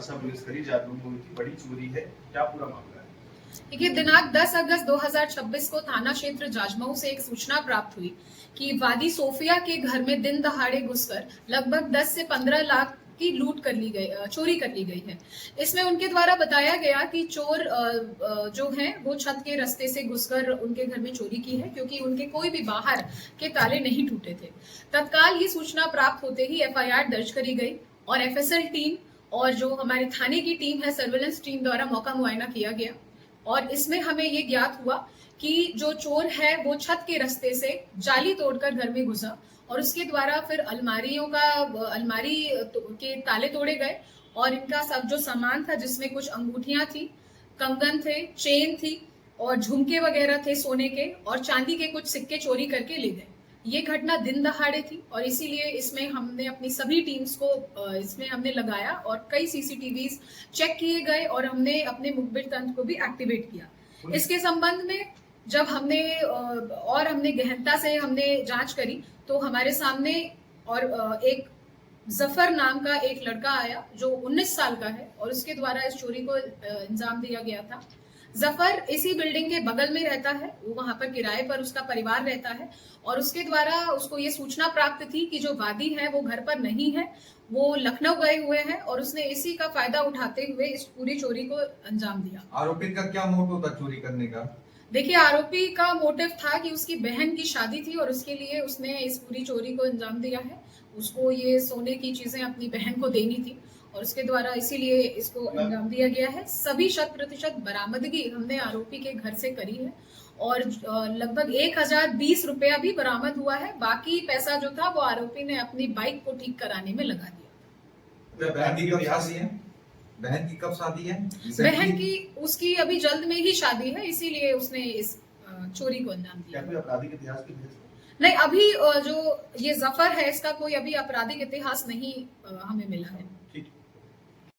असम पुलिसकर्मी जागरूक हुई थी, बड़ी चोरी है, क्या पूरा मामला है? देखिए, दिनांक 10 अगस्त 2026 को थाना क्षेत्र जाजमऊ से एक सूचना प्राप्त हुई कि वादी सोफिया के घर में दिन दहाड़े घुसकर लगभग 10 से 15 लाख की लूट कर ली गई, चोरी कर ली गई है। इसमें उनके द्वारा बताया गया कि चोर जो हैं वो छत के रास्ते से घुसकर उनके घर में चोरी की है, क्योंकि उनके कोई भी बाहर के ताले नहीं टूटे थे। तत्काल ये सूचना प्राप्त होते ही एफआईआर दर्ज करी गई और एफएसएल टीम और जो हमारे थाने की टीम है, सर्वेलेंस टीम द्वारा मौका मुआयना किया गया और इसमें हमें ये ज्ञात हुआ कि जो चोर है वो छत के रास्ते से जाली तोड़कर घर में घुसा और उसके द्वारा फिर अलमारी के ताले तोड़े गए और इनका सब जो सामान था, जिसमें कुछ अंगूठियां थी, कंगन थे, चेन थी और झुमके वगैरह थे सोने के और चांदी के कुछ सिक्के चोरी करके ले गए। ये घटना दिन दहाड़े थी और इसीलिए इसमें हमने अपनी सभी टीम्स को इसमें हमने लगाया और कई सीसीटीवीज चेक किए गए और हमने अपने मुखबिर तंत्र को भी एक्टिवेट किया। इसके संबंध में जब हमने गहनता से हमने जांच करी तो हमारे सामने और एक जफर नाम का एक लड़का आया जो 19 साल का है और उसके द्वारा इस चोरी को अंजाम दिया गया था। जफर इसी बिल्डिंग के बगल में रहता है, वो वहां पर किराए पर उसका परिवार रहता है और उसके द्वारा उसको ये सूचना प्राप्त थी कि जो वादी है वो घर पर नहीं है, वो लखनऊ गए हुए हैं और उसने इसी का फायदा उठाते हुए इस पूरी चोरी को अंजाम दिया। आरोपी का क्या मोटिव था चोरी करने का? देखिए, आरोपी का मोटिव था कि उसकी बहन की शादी थी और उसके लिए उसने इस पूरी चोरी को अंजाम दिया है। उसको ये सोने की चीजें अपनी बहन को देनी थी और उसके द्वारा इसीलिए इसको अंजाम दिया गया है। सभी 100% बरामदगी हमने आरोपी के घर से करी है और लगभग 1020 रुपया भी बरामद हुआ है। बाकी पैसा जो था वो आरोपी ने अपनी बाइक को ठीक कराने में लगा दिया। बहन की कब शादी है? बहन की उसकी अभी जल्द में ही शादी है, इसीलिए उसने इस चोरी को अंजाम दिया। क्या कोई आपराधिक इतिहास की वजह से? नहीं, अभी जो ये जफर है इसका कोई अभी आपराधिक इतिहास नहीं हमें मिला है। ठीक।